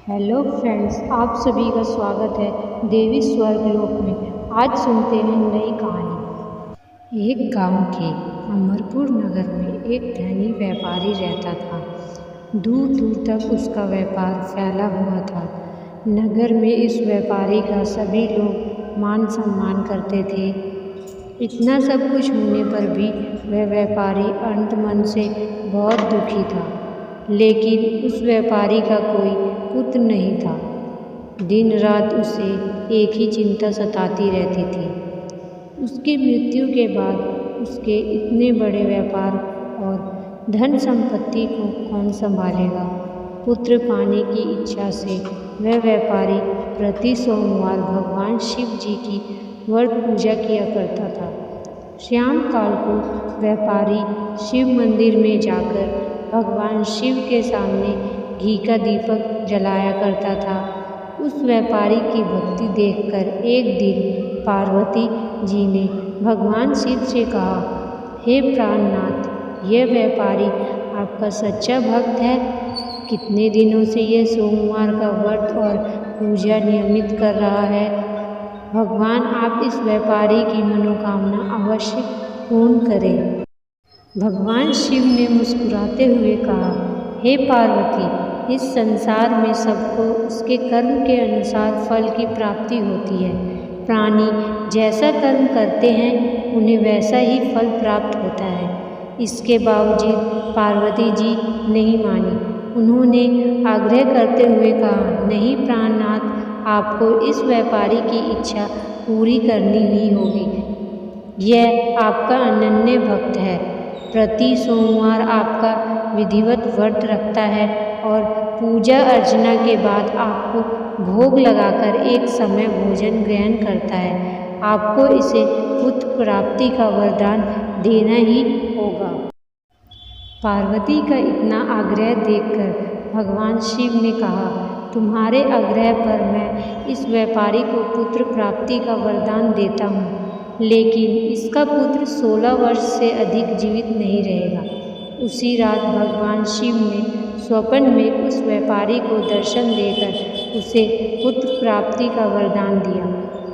Hello friends, आप सभी का स्वागत है देवी स्वर्गलोक में। आज सुनते हैं नई कहानी। एक गांव के अमरपुर नगर में एक धनी व्यापारी रहता था। दूर दूर तक उसका व्यापार फैला हुआ था। नगर में इस व्यापारी का सभी लोग मान सम्मान करते थे। इतना सब कुछ होने पर भी वह व्यापारी अंत मन से बहुत दुखी था। लेकिन उस व्यापारी का कोई पुत्र नहीं था। दिन रात उसे एक ही चिंता सताती रहती थी। उसकी मृत्यु के बाद उसके इतने बड़े व्यापार और धन संपत्ति को कौन संभालेगा। पुत्र पाने की इच्छा से वह व्यापारी प्रति सोमवार भगवान शिव जी की व्रत पूजा किया करता था। शाम काल को व्यापारी शिव मंदिर में जाकर भगवान शिव के सामने घी का दीपक जलाया करता था। उस व्यापारी की भक्ति देखकर एक दिन पार्वती जी ने भगवान शिव से कहा, हे प्राणनाथ, यह व्यापारी आपका सच्चा भक्त है। कितने दिनों से यह सोमवार का व्रत और पूजा नियमित कर रहा है। भगवान आप इस व्यापारी की मनोकामना अवश्य पूर्ण करें। भगवान शिव ने मुस्कुराते हुए कहा, हे पार्वती, इस संसार में सबको उसके कर्म के अनुसार फल की प्राप्ति होती है। प्राणी जैसा कर्म करते हैं उन्हें वैसा ही फल प्राप्त होता है। इसके बावजूद पार्वती जी नहीं मानी। उन्होंने आग्रह करते हुए कहा, नहीं प्राणनाथ, आपको इस व्यापारी की इच्छा पूरी करनी ही होगी। यह आपका अनन्य भक्त है। प्रति सोमवार आपका विधिवत व्रत रखता है और पूजा अर्चना के बाद आपको भोग लगाकर एक समय भोजन ग्रहण करता है। आपको इसे पुत्र प्राप्ति का वरदान देना ही होगा। पार्वती का इतना आग्रह देखकर भगवान शिव ने कहा, तुम्हारे आग्रह पर मैं इस व्यापारी को पुत्र प्राप्ति का वरदान देता हूँ, लेकिन इसका पुत्र 16 वर्ष से अधिक जीवित नहीं रहेगा। उसी रात भगवान शिव ने स्वप्न में उस व्यापारी को दर्शन देकर उसे पुत्र प्राप्ति का वरदान दिया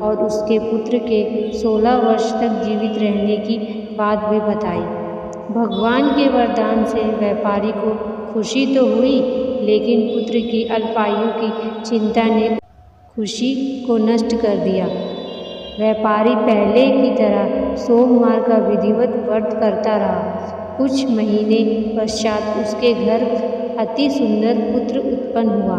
और उसके पुत्र के 16 वर्ष तक जीवित रहने की बात भी बताई। भगवान के वरदान से व्यापारी को खुशी तो हुई, लेकिन पुत्र की अल्पायु की चिंता ने खुशी को नष्ट कर दिया। व्यापारी पहले की तरह सोमवार का विधिवत व्रत करता रहा। कुछ महीने पश्चात उसके घर अति सुंदर पुत्र उत्पन्न हुआ।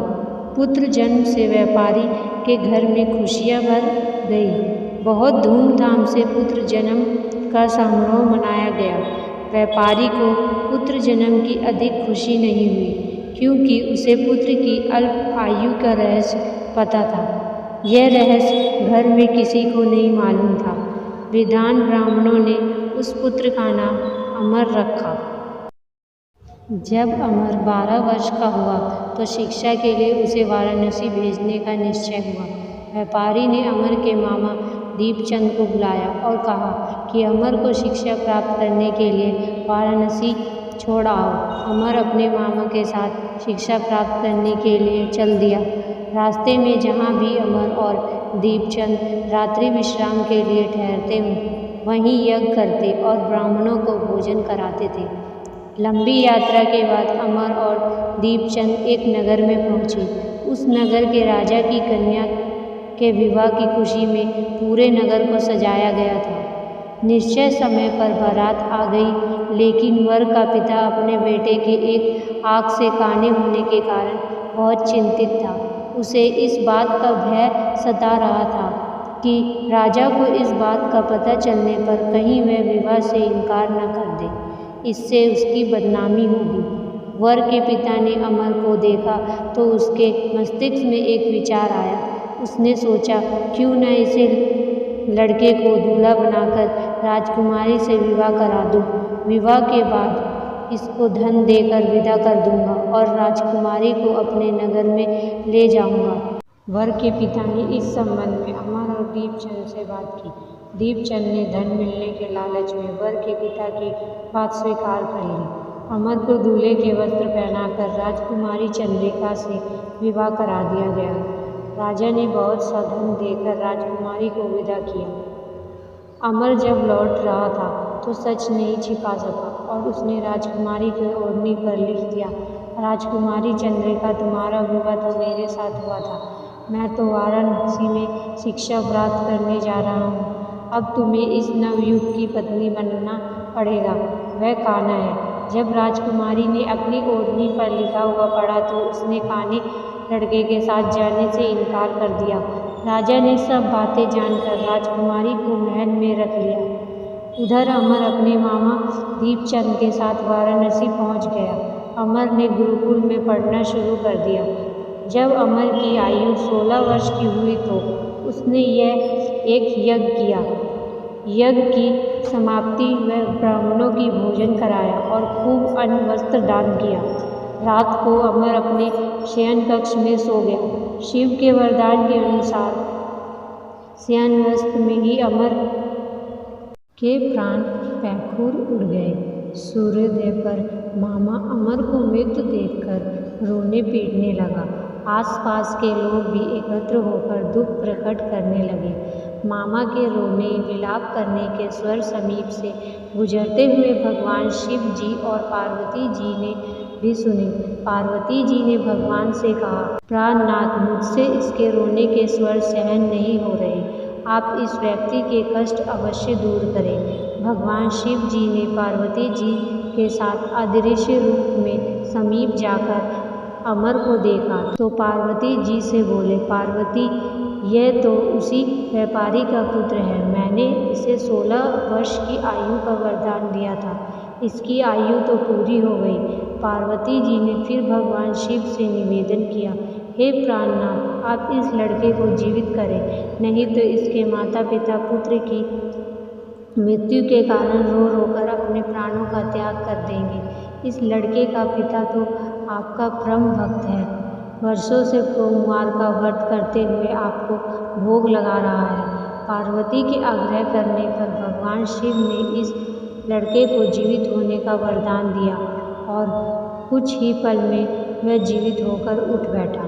पुत्र जन्म से व्यापारी के घर में खुशियाँ भर गई। बहुत धूमधाम से पुत्र जन्म का समारोह मनाया गया। व्यापारी को पुत्र जन्म की अधिक खुशी नहीं हुई, क्योंकि उसे पुत्र की अल्प आयु का रहस्य पता था। यह रहस्य घर में किसी को नहीं मालूम था। विद्वान ब्राह्मणों ने उस पुत्र का नाम अमर रखा। जब अमर 12 वर्ष का हुआ तो शिक्षा के लिए उसे वाराणसी भेजने का निश्चय हुआ। व्यापारी ने अमर के मामा दीपचंद को बुलाया और कहा कि अमर को शिक्षा प्राप्त करने के लिए वाराणसी छोड़ आओ। अमर अपने मामा के साथ शिक्षा प्राप्त करने के लिए चल दिया। रास्ते में जहाँ भी अमर और दीपचंद रात्रि विश्राम के लिए ठहरते वहीं यज्ञ करते और ब्राह्मणों को भोजन कराते थे। लंबी यात्रा के बाद अमर और दीपचंद एक नगर में पहुँचे। उस नगर के राजा की कन्या के विवाह की खुशी में पूरे नगर को सजाया गया था। निश्चय समय पर बारात आ गई, लेकिन वर का पिता अपने बेटे के एक आँख से काने होने के कारण बहुत चिंतित था। उसे इस बात का भय सता रहा था कि राजा को इस बात का पता चलने पर कहीं वह विवाह से इनकार न कर दे, इससे उसकी बदनामी होगी। वर के पिता ने अमर को देखा तो उसके मस्तिष्क में एक विचार आया। उसने सोचा, क्यों न इसे लड़के को दूल्हा बनाकर राजकुमारी से विवाह करा दूं। विवाह के बाद इसको धन देकर विदा कर दूंगा और राजकुमारी को अपने नगर में ले जाऊंगा। वर के पिता ने इस संबंध में अमर और दीपचंद से बात की। दीपचंद ने धन मिलने के लालच में वर के पिता की बात स्वीकार कर ली। अमर को दूल्हे के वस्त्र पहनाकर राजकुमारी चंद्रिका से विवाह करा दिया गया। राजा ने बहुत सा धन देकर राजकुमारी को विदा किया। अमर जब लौट रहा था तो सच नहीं छिपा सका और उसने राजकुमारी की ओढ़नी पर लिख दिया, राजकुमारी चंद्रिका, तुम्हारा विवाह तो मेरे साथ हुआ था। मैं तो वाराणसी में शिक्षा प्राप्त करने जा रहा हूँ। अब तुम्हें इस नवयुग की पत्नी बनना पड़ेगा। वह कान्हा है। जब राजकुमारी ने अपनी ओढ़नी पर लिखा हुआ पढ़ा तो उसने काने लड़के के साथ जाने से इनकार कर दिया। राजा ने सब बातें जानकर राजकुमारी को महल में रख लिया। उधर अमर अपने मामा दीपचंद के साथ वाराणसी पहुंच गया। अमर ने गुरुकुल में पढ़ना शुरू कर दिया। जब अमर की आयु 16 वर्ष की हुई तो उसने एक यज्ञ किया। यज्ञ की समाप्ति में ब्राह्मणों की भोजन कराया और खूब अन्न वस्त्र दान किया। रात को अमर अपने शयन कक्ष में सो गया। शिव के वरदान के अनुसार शयनावस्था में ही अमर के प्राण पैखुर उड़ गए। सूर्योदय पर मामा अमर को मृत देखकर रोने पीटने लगा। आसपास के लोग भी एकत्र होकर दुख प्रकट करने लगे। मामा के रोने विलाप करने के स्वर समीप से गुजरते हुए भगवान शिव जी और पार्वती जी ने भी सुने। पार्वती जी ने भगवान से कहा, प्राणनाथ, मुझसे इसके रोने के स्वर सहन नहीं हो रहे। आप इस व्यक्ति के कष्ट अवश्य दूर करें। भगवान शिव जी ने पार्वती जी के साथ अदृश्य रूप में समीप जाकर अमर को देखा तो पार्वती जी से बोले, पार्वती, यह तो उसी व्यापारी का पुत्र है। मैंने इसे 16 वर्ष की आयु का वरदान दिया था। इसकी आयु तो पूरी हो गई। पार्वती जी ने फिर भगवान शिव से निवेदन किया, हे प्राणनाथ, आप इस लड़के को जीवित करें, नहीं तो इसके माता पिता पुत्र की मृत्यु के कारण रो रो कर अपने प्राणों का त्याग कर देंगे। इस लड़के का पिता तो आपका परम भक्त है। वर्षों से सोमवार का व्रत करते हुए आपको भोग लगा रहा है। पार्वती के आग्रह करने पर भगवान शिव ने इस लड़के को जीवित होने का वरदान दिया और कुछ ही पल में वह जीवित होकर उठ बैठा।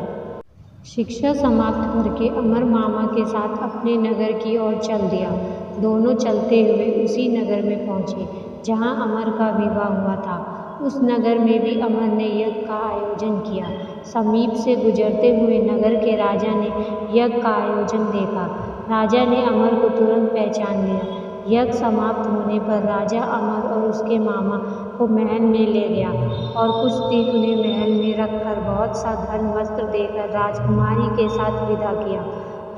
शिक्षा समाप्त करके अमर मामा के साथ अपने नगर की ओर चल दिया। दोनों चलते हुए उसी नगर में पहुँचे जहाँ अमर का विवाह हुआ था। उस नगर में भी अमर ने यज्ञ का आयोजन किया। समीप से गुजरते हुए नगर के राजा ने यज्ञ का आयोजन देखा। राजा ने अमर को तुरंत पहचान लिया। यज्ञ समाप्त होने पर राजा अमर और उसके मामा को महल में ले गया और कुछ दिन उन्हें महल में रखकर बहुत सा धन वस्त्र देकर राजकुमारी के साथ विदा किया।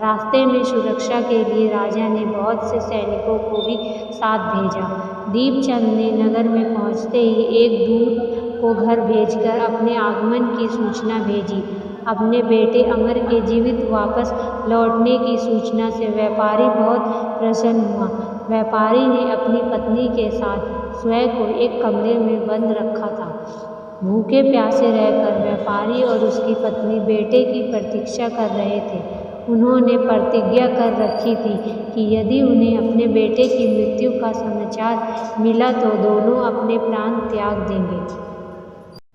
रास्ते में सुरक्षा के लिए राजा ने बहुत से सैनिकों को भी साथ भेजा। दीपचंद ने नगर में पहुंचते ही एक दूत को घर भेजकर अपने आगमन की सूचना भेजी। अपने बेटे अमर के जीवित वापस लौटने की सूचना से व्यापारी बहुत प्रसन्न हुआ। व्यापारी ने अपनी पत्नी के साथ स्वयं को एक कमरे में बंद रखा था। भूखे प्यासे रहकर व्यापारी और उसकी पत्नी बेटे की प्रतीक्षा कर रहे थे। उन्होंने प्रतिज्ञा कर रखी थी कि यदि उन्हें अपने बेटे की मृत्यु का समाचार मिला तो दोनों अपने प्राण त्याग देंगे।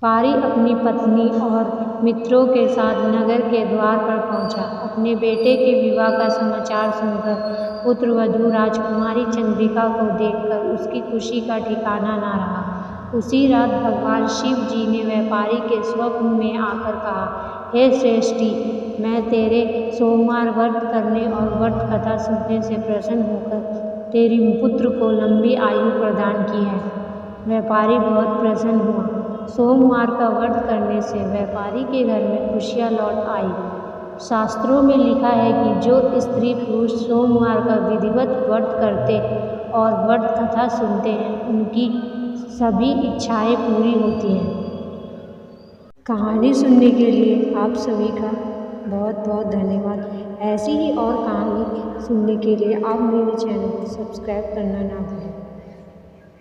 व्यापारी अपनी पत्नी और मित्रों के साथ नगर के द्वार पर पहुंचा। अपने बेटे के विवाह का समाचार सुनकर पुत्रवधू राजकुमारी चंद्रिका को देखकर उसकी खुशी का ठिकाना न रहा। उसी रात भगवान शिव जी ने व्यापारी के स्वप्न में आकर कहा, हे श्रेष्ठी, मैं तेरे सोमवार व्रत करने और व्रत कथा सुनने से प्रसन्न होकर तेरी पुत्र को लंबी आयु प्रदान की है। व्यापारी बहुत प्रसन्न हुआ। सोमवार का व्रत करने से व्यापारी के घर में खुशियाँ लौट आई। शास्त्रों में लिखा है कि जो स्त्री पुरुष सोमवार का विधिवत व्रत करते और व्रत कथा सुनते हैं उनकी सभी इच्छाएं पूरी होती हैं। कहानी सुनने के लिए आप सभी का बहुत बहुत धन्यवाद। ऐसी ही और कहानी सुनने के लिए आप मेरे चैनल को सब्सक्राइब करना ना भूलें।